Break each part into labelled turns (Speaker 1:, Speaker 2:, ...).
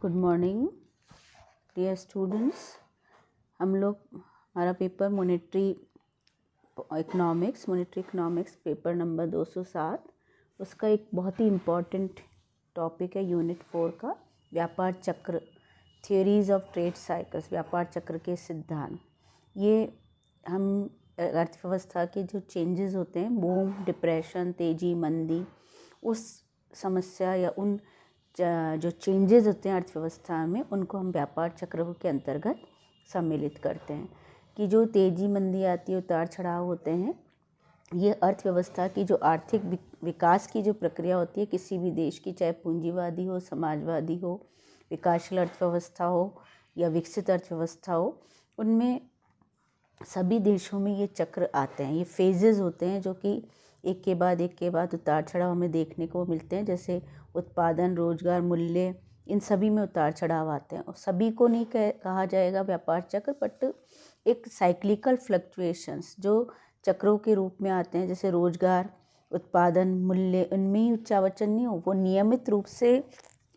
Speaker 1: Good morning dear students. हम लोग हमारा paper monetary economics paper number 207, उसका एक बहुत ही इम्पॉर्टेंट टॉपिक है यूनिट 4 का व्यापार चक्र, थियोरीज ऑफ ट्रेड साइकिल्स, व्यापार चक्र के सिद्धांत। ये हम अर्थव्यवस्था के जो चेंजेस होते हैं, बूम, डिप्रेशन, तेजी, मंदी, उस समस्या या उन जो चेंजेस होते हैं अर्थव्यवस्था में, उनको हम व्यापार चक्र के अंतर्गत सम्मिलित करते हैं। कि जो तेजी मंदी आती है, उतार चढ़ाव होते हैं, ये अर्थव्यवस्था की जो आर्थिक विकास की जो प्रक्रिया होती है किसी भी देश की, चाहे पूंजीवादी हो, समाजवादी हो, विकासशील अर्थव्यवस्था हो या विकसित अर्थव्यवस्था हो, उनमें सभी देशों में ये चक्र आते हैं। ये फेजेस होते हैं जो कि एक के बाद उतार चढ़ाव हमें देखने को मिलते हैं। जैसे उत्पादन, रोजगार, मूल्य, इन सभी में उतार चढ़ाव आते हैं। और सभी को नहीं कहा जाएगा व्यापार चक्र, बट एक साइक्लिकल फ्लक्चुएशंस जो चक्रों के रूप में आते हैं, जैसे रोजगार, उत्पादन, मूल्य, उनमें ही उच्चावचन नहीं हो, वो नियमित रूप से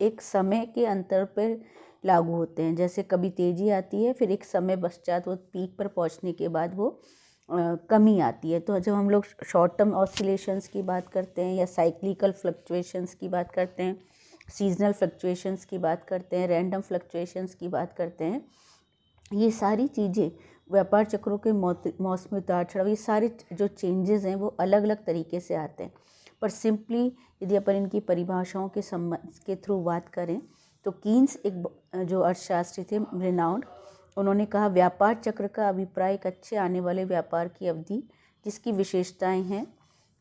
Speaker 1: एक समय के अंतर पर लागू होते हैं। जैसे कभी तेजी आती है, फिर एक समय पश्चात वो पीक पर पहुंचने के बाद वो कमी आती है। तो जब हम लोग शॉर्ट टर्म ऑसिलेशंस की बात करते हैं या साइक्लिकल फ्लक्चुएशंस की बात करते हैं, सीजनल फ्लक्चुएशंस की बात करते हैं, रैंडम फ्लक्चुएशंस की बात करते हैं, ये सारी चीज़ें व्यापार चक्रों के मौसमी उतार चढ़ाव, ये सारे जो चेंजेस हैं वो अलग अलग तरीके से आते हैं। पर सिंपली यदि अपन इनकी परिभाषाओं के संबंध के थ्रू बात करें तो कीन्स एक जो अर्थशास्त्री थे रिनाउंड, उन्होंने कहा व्यापार चक्र का अभिप्राय एक अच्छे आने वाले व्यापार की अवधि जिसकी विशेषताएं हैं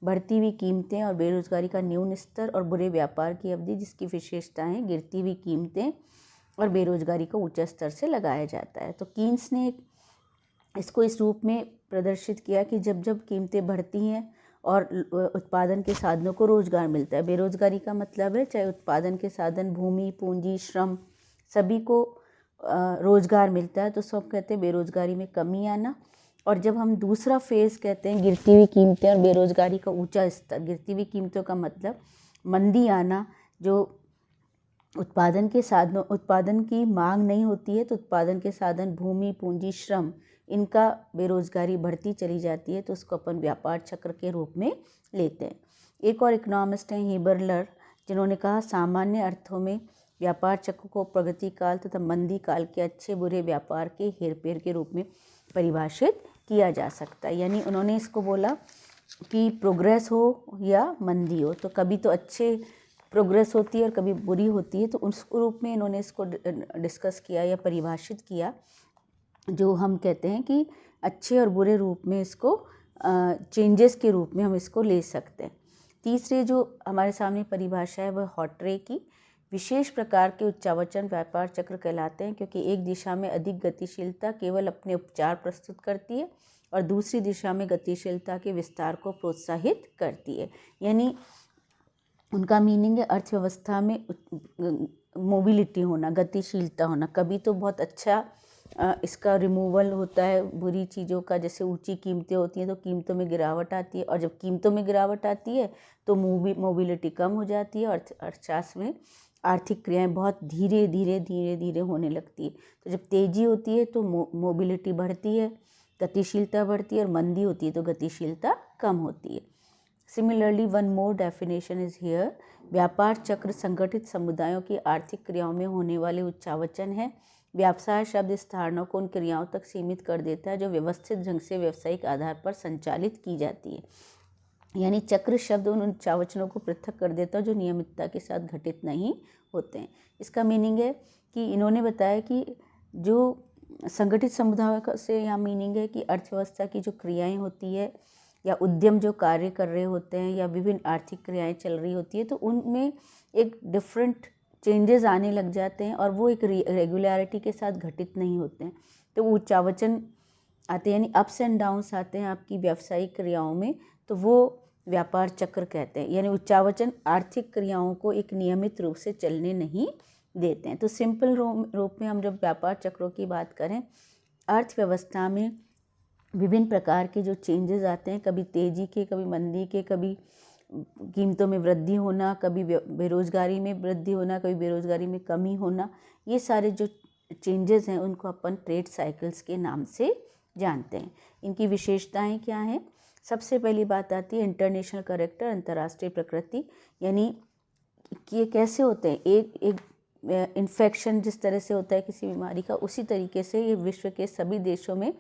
Speaker 1: बढ़ती हुई कीमतें और बेरोजगारी का न्यून स्तर, और बुरे व्यापार की अवधि जिसकी विशेषताएं हैं गिरती हुई कीमतें और बेरोजगारी को ऊंचे स्तर से लगाया जाता है। तो कीन्स ने इसको इस रूप में प्रदर्शित किया कि जब जब कीमतें बढ़ती हैं और उत्पादन के साधनों को रोजगार मिलता है, बेरोजगारी का मतलब है चाहे उत्पादन के साधन, भूमि, पूंजी, श्रम, सभी को रोजगार मिलता है, तो सब कहते हैं बेरोजगारी में कमी आना। और जब हम दूसरा फेज कहते हैं गिरती हुई कीमतें और बेरोजगारी का ऊंचा स्तर, गिरती हुई कीमतों का मतलब मंदी आना, जो उत्पादन के साधनों, उत्पादन की मांग नहीं होती है तो उत्पादन के साधन, भूमि, पूंजी, श्रम, इनका बेरोजगारी बढ़ती चली जाती है, तो उसको अपन व्यापार चक्र के रूप में लेते हैं। एक और इकोनॉमिस्ट हैं हिबरलर, जिन्होंने कहा सामान्य अर्थों में व्यापार चक्र को प्रगति काल तथा मंदी काल के अच्छे बुरे व्यापार के हेरफेर के रूप में परिभाषित किया जा सकता है। यानी उन्होंने इसको बोला कि प्रोग्रेस हो या मंदी हो, तो कभी तो अच्छे प्रोग्रेस होती है और कभी बुरी होती है, तो उस रूप में इन्होंने इसको डिस्कस किया या परिभाषित किया, जो हम कहते हैं कि अच्छे और बुरे रूप में इसको चेंजेस के रूप में हम इसको ले सकते हैं। तीसरे जो हमारे सामने परिभाषा है वह हॉटरे की, विशेष प्रकार के उच्चावचन व्यापार चक्र कहलाते हैं, क्योंकि एक दिशा में अधिक गतिशीलता केवल अपने उपचार प्रस्तुत करती है और दूसरी दिशा में गतिशीलता के विस्तार को प्रोत्साहित करती है। यानी उनका मीनिंग है अर्थव्यवस्था में मोबिलिटी होना, गतिशीलता होना। कभी तो बहुत अच्छा इसका रिमूवल होता है बुरी चीज़ों का, जैसे ऊंची कीमतें होती हैं तो कीमतों में गिरावट आती है, और जब कीमतों में गिरावट आती है तो मोबिलिटी कम हो जाती है और अर्थशास्त्र में आर्थिक क्रियाएं बहुत धीरे धीरे होने लगती है। तो जब तेज़ी होती है तो मोबिलिटी बढ़ती है, गतिशीलता बढ़ती है, और मंदी होती है तो गतिशीलता कम होती है। Similarly one more definition is here, व्यापार चक्र संगठित समुदायों की आर्थिक क्रियाओं में होने वाले उच्चावचन है। व्यवसाय शब्द इस धारणा को उन क्रियाओं तक सीमित कर देता है जो व्यवस्थित ढंग से व्यावसायिक आधार पर संचालित की जाती है। यानी चक्र शब्द उन उच्चावचनों को पृथक कर देता है जो नियमितता के साथ घटित नहीं होते हैं। इसका मीनिंग है कि इन्होंने बताया कि जो संगठित समुदायों से यहाँ मीनिंग है कि अर्थव्यवस्था की जो क्रियाएं होती है या उद्यम जो कार्य कर रहे होते हैं या विभिन्न आर्थिक क्रियाएं चल रही होती है, तो उनमें एक डिफरेंट चेंजेस आने लग जाते हैं और वो एक रेगुलरिटी के साथ घटित नहीं होते हैं, तो वो उच्चावचन आते हैं, यानी अप्स एंड डाउन्स आते हैं आपकी व्यावसायिक क्रियाओं में, तो वो व्यापार चक्र कहते हैं। यानी उच्चावचन आर्थिक क्रियाओं को एक नियमित रूप से चलने नहीं देते हैं। तो सिंपल रूप में हम जब व्यापार चक्रों की बात करें, अर्थव्यवस्था में विभिन्न प्रकार के जो चेंजेस आते हैं, कभी तेज़ी के, कभी मंदी के, कभी कीमतों में वृद्धि होना, कभी बेरोज़गारी में वृद्धि होना, कभी बेरोज़गारी में कमी होना, ये सारे जो चेंजेस हैं उनको अपन ट्रेड साइकिल्स के नाम से जानते हैं। इनकी विशेषताएं क्या हैं? सबसे पहली बात आती है इंटरनेशनल कैरेक्टर, अंतर्राष्ट्रीय प्रकृति। यानी कि ये कैसे होते हैं, एक इन्फेक्शन जिस तरह से होता है किसी बीमारी का, उसी तरीके से ये विश्व के सभी देशों में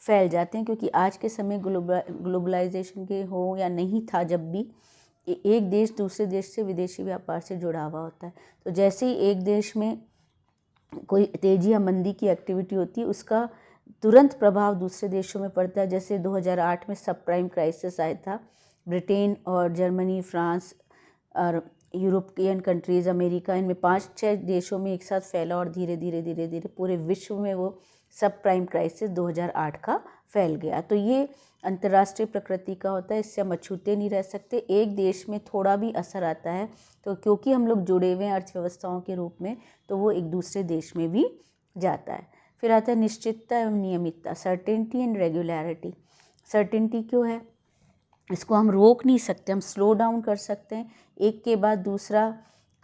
Speaker 1: फैल जाते हैं। क्योंकि आज के समय ग्लोबलाइजेशन के हो या नहीं था, जब भी एक देश दूसरे देश से विदेशी व्यापार से जुड़ा हुआ होता है, तो जैसे ही एक देश में कोई तेजी या मंदी की एक्टिविटी होती है, उसका तुरंत प्रभाव दूसरे देशों में पड़ता है। जैसे 2008 में सब प्राइम क्राइसिस आया था, ब्रिटेन और जर्मनी, फ्रांस और यूरोपियन कंट्रीज़, अमेरिका, इनमें 5-6 देशों में एक साथ फैला और धीरे धीरे पूरे विश्व में वो सब प्राइम क्राइसिस 2008 का फैल गया। तो ये अंतर्राष्ट्रीय प्रकृति का होता है, इससे हम अछूते नहीं रह सकते। एक देश में थोड़ा भी असर आता है तो क्योंकि हम लोग जुड़े हुए हैं अर्थव्यवस्थाओं के रूप में, तो वो एक दूसरे देश में भी जाता है। फिर आता है निश्चितता एवं नियमितता, सर्टेनिटी एंड रेगुलरिटी। सर्टेनिटी क्यों है? इसको हम रोक नहीं सकते, हम स्लो डाउन कर सकते हैं। एक के बाद दूसरा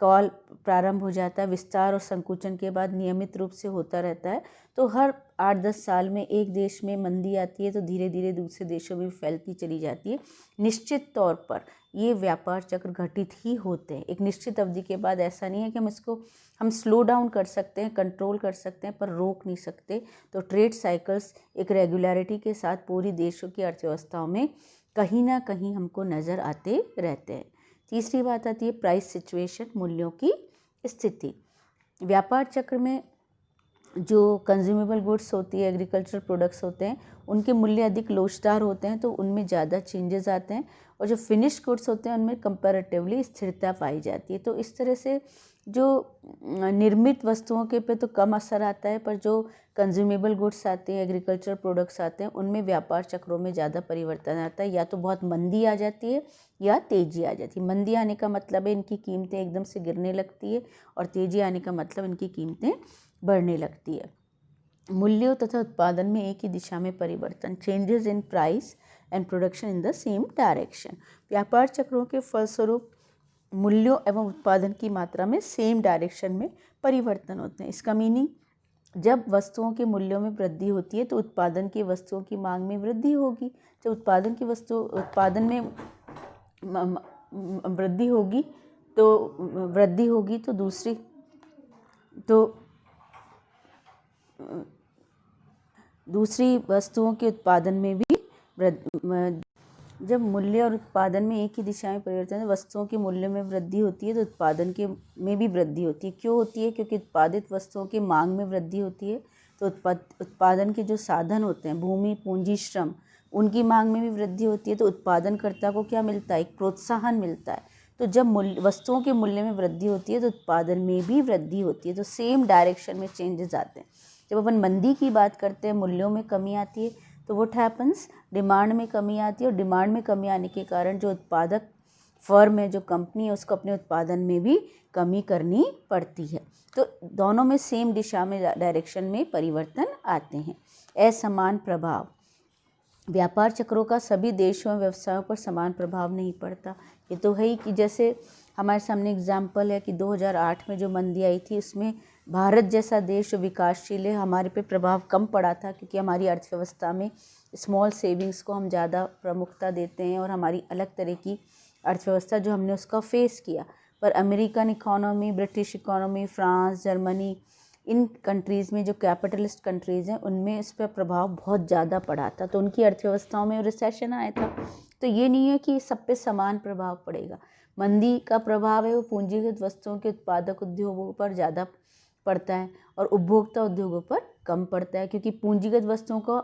Speaker 1: कॉल प्रारंभ हो जाता है, विस्तार और संकुचन के बाद नियमित रूप से होता रहता है। तो हर 8-10 साल में एक देश में मंदी आती है तो धीरे धीरे दूसरे देशों में फैलती चली जाती है। निश्चित तौर पर ये व्यापार चक्र घटित ही होते हैं। एक निश्चित अवधि के बाद ऐसा नहीं है कि हम स्लो डाउन कर सकते हैं, कंट्रोल कर सकते हैं, पर रोक नहीं सकते। तो ट्रेड साइकिल्स एक रेगुलरिटी के साथ पूरी देशों की अर्थव्यवस्थाओं में कहीं ना कहीं हमको नज़र आते रहते हैं। तीसरी बात आती है प्राइस सिचुएशन, मूल्यों की स्थिति। व्यापार चक्र में जो कंज्यूमेबल गुड्स होती है, एग्रीकल्चरल प्रोडक्ट्स होते हैं, उनके मूल्य अधिक लोचदार होते हैं तो उनमें ज़्यादा चेंजेस आते हैं, और जो फिनिश्ड गुड्स होते हैं उनमें कंपैरेटिवली स्थिरता पाई जाती है। तो इस तरह से जो निर्मित वस्तुओं के पे तो कम असर आता है, पर जो कंज्यूमेबल गुड्स आते हैं, एग्रीकल्चर प्रोडक्ट्स आते हैं, उनमें व्यापार चक्रों में ज़्यादा परिवर्तन आता है। या तो बहुत मंदी आ जाती है या तेज़ी आ जाती है। मंदी आने का मतलब है इनकी कीमतें एकदम से गिरने लगती है, और तेज़ी आने का मतलब इनकी कीमतें बढ़ने लगती है। मूल्यों तथा उत्पादन में एक ही दिशा में परिवर्तन, changes in price and production in the same direction. व्यापार चक्रों के फलस्वरूप मूल्यों एवं उत्पादन की मात्रा में सेम डायरेक्शन में परिवर्तन होते हैं। इसका मीनिंग, जब वस्तुओं के मूल्यों में वृद्धि होती है तो उत्पादन की वस्तुओं की मांग में वृद्धि होगी। जब उत्पादन में वृद्धि होगी तो दूसरी वस्तुओं के उत्पादन में भी जब मूल्य और उत्पादन में एक ही दिशा में परिवर्तन है, वस्तुओं के मूल्य में वृद्धि होती है तो उत्पादन के में भी वृद्धि होती है। क्यों होती है? क्योंकि उत्पादित वस्तुओं की मांग में वृद्धि होती है तो उत्पादन के जो साधन होते हैं, भूमि, पूंजी, श्रम, उनकी मांग में भी वृद्धि होती है। तो उत्पादनकर्ता को क्या मिलता है? एक प्रोत्साहन मिलता है। तो जब वस्तुओं के मूल्य में वृद्धि होती है तो उत्पादन में भी वृद्धि होती है। तो सेम डायरेक्शन में चेंजेस आते हैं। जब अपन मंदी की बात करते हैं, मूल्यों में कमी आती है, तो व्हाट हैपन्स, डिमांड में कमी आती है, और डिमांड में कमी आने के कारण जो उत्पादक फर्म है, जो कंपनी है, उसको अपने उत्पादन में भी कमी करनी पड़ती है। तो दोनों में सेम दिशा में, डायरेक्शन में परिवर्तन आते हैं। असमान प्रभाव, व्यापार चक्रों का सभी देशों और व्यवसायों पर समान प्रभाव नहीं पड़ता। ये तो है ही कि जैसे हमारे सामने एग्जाम्पल है कि 2008 में जो मंदी आई थी, उसमें भारत जैसा देश जो विकासशील है, हमारे पे प्रभाव कम पड़ा था, क्योंकि हमारी अर्थव्यवस्था में स्मॉल सेविंग्स को हम ज़्यादा प्रमुखता देते हैं, और हमारी अलग तरह की अर्थव्यवस्था जो हमने उसका फेस किया। पर American economy, British economy, France, Germany, इन कंट्रीज़ में जो कैपिटलिस्ट कंट्रीज़ हैं, उनमें इस पर प्रभाव बहुत ज़्यादा पड़ा था। तो उनकी अर्थव्यवस्थाओं में रिसेशन आया था। तो ये नहीं है कि सब पे समान प्रभाव पड़ेगा। मंदी का प्रभाव है वो पूंजीगत वस्तुओं के उत्पादक उद्योगों पर ज़्यादा पड़ता है और उपभोक्ता उद्योगों पर कम पड़ता है, क्योंकि पूंजीगत वस्तुओं का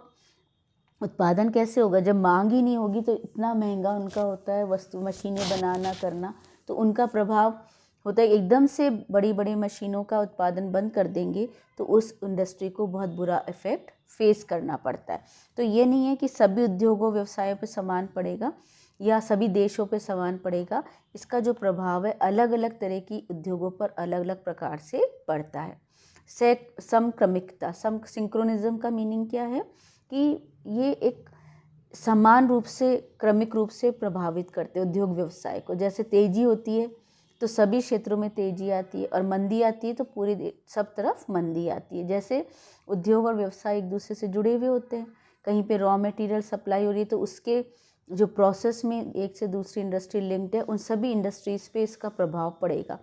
Speaker 1: उत्पादन कैसे होगा? जब मांग ही नहीं होगी तो इतना महंगा उनका होता है वस्तु, मशीनें बनाना करना, तो उनका प्रभाव होता है। एकदम से बड़ी बड़ी मशीनों का उत्पादन बंद कर देंगे तो उस इंडस्ट्री को बहुत बुरा इफेक्ट फेस करना पड़ता है। तो ये नहीं है कि सभी उद्योगों, व्यवसायों पे समान पड़ेगा या सभी देशों पे समान पड़ेगा। इसका जो प्रभाव है अलग अलग तरह की उद्योगों पर अलग अलग प्रकार से पड़ता है। समक्रमिकता, सिंक्रोनिज्म का मीनिंग क्या है? कि ये एक समान रूप से क्रमिक रूप से प्रभावित करते हैं उद्योग व्यवसाय को। जैसे तेजी होती है तो सभी क्षेत्रों में तेजी आती है, और मंदी आती है तो पूरी सब तरफ मंदी आती है। जैसे उद्योग और व्यवसाय एक दूसरे से जुड़े हुए होते हैं, कहीं पे रॉ मटेरियल सप्लाई हो रही है तो उसके जो प्रोसेस में एक से दूसरी इंडस्ट्री लिंक्ड है, उन सभी इंडस्ट्रीज़ पे इसका प्रभाव पड़ेगा।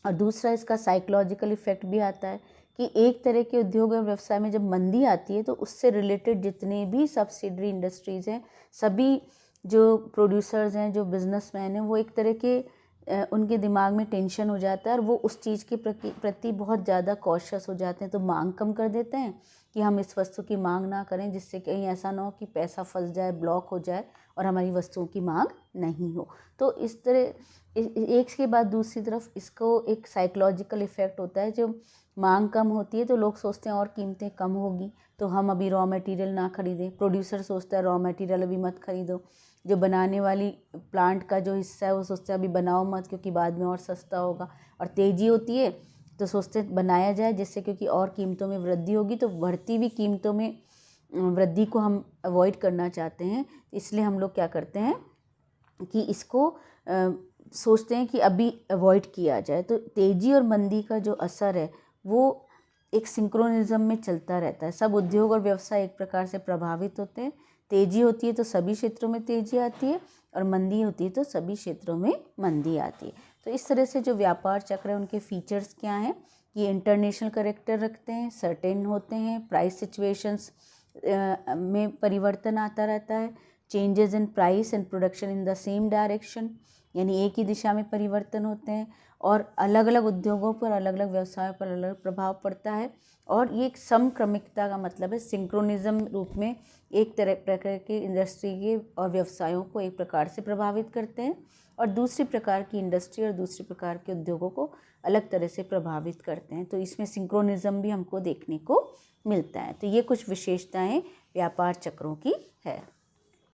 Speaker 1: और दूसरा इसका साइकोलॉजिकल इफेक्ट भी आता है कि एक तरह के उद्योग और व्यवसाय में जब मंदी आती है तो उससे रिलेटेड जितने भी सब्सिडरी इंडस्ट्रीज़ हैं, सभी जो प्रोड्यूसर्स हैं, जो बिजनेसमैन हैं, वो एक तरह के उनके दिमाग में टेंशन हो जाता है और वो उस चीज़ के प्रति बहुत ज़्यादा कॉशियस हो जाते हैं। तो मांग कम कर देते हैं कि हम इस वस्तु की मांग ना करें, जिससे कहीं ऐसा ना हो कि पैसा फंस जाए, ब्लॉक हो जाए और हमारी वस्तुओं की मांग नहीं हो। तो इस तरह एक के बाद दूसरी तरफ इसको एक साइकोलॉजिकल इफ़ेक्ट होता है। जब मांग कम होती है तो लोग सोचते हैं और कीमतें कम होगी तो हम अभी रॉ मटेरियल ना खरीदें। प्रोड्यूसर सोचता है रॉ मटेरियल अभी मत खरीदो। जो बनाने वाली प्लांट का जो हिस्सा है वो सोचता है अभी बनाओ मत, क्योंकि बाद में और सस्ता होगा। और तेज़ी होती है तो सोचते हैं बनाया जाए, जिससे क्योंकि और कीमतों में वृद्धि होगी। तो बढ़ती हुई कीमतों में वृद्धि को हम अवॉइड करना चाहते हैं, इसलिए हम लोग क्या करते हैं कि इसको सोचते हैं कि अभी अवॉइड किया जाए। तो तेज़ी और मंदी का जो असर है वो एक सिंक्रोनिज्म में चलता रहता है। सब उद्योग और व्यवसाय एक प्रकार से प्रभावित होते हैं। तेज़ी होती है तो सभी क्षेत्रों में तेज़ी आती है, और मंदी होती है तो सभी क्षेत्रों में मंदी आती है। तो इस तरह से जो व्यापार चक्र है उनके फीचर्स क्या हैं? ये इंटरनेशनल कैरेक्टर रखते हैं, सर्टेन होते हैं, प्राइस सिचुएशंस में परिवर्तन आता रहता है, changes in price and production in the same direction, यानी एक ही दिशा में परिवर्तन होते हैं, और अलग अलग उद्योगों पर, अलग अलग व्यवसायों पर अलग अलग प्रभाव पड़ता है। और ये एक समक्रमिकता का मतलब है सिंक्रोनिज्म रूप में एक तरह प्रकार की इंडस्ट्री के और व्यवसायों को एक प्रकार से प्रभावित करते हैं, और दूसरी प्रकार की इंडस्ट्री और दूसरी प्रकार के उद्योगों को अलग तरह से प्रभावित करते हैं। तो इसमें सिंक्रोनिज्म भी हमको देखने को मिलता है। तो ये कुछ विशेषताएं व्यापार चक्रों की है।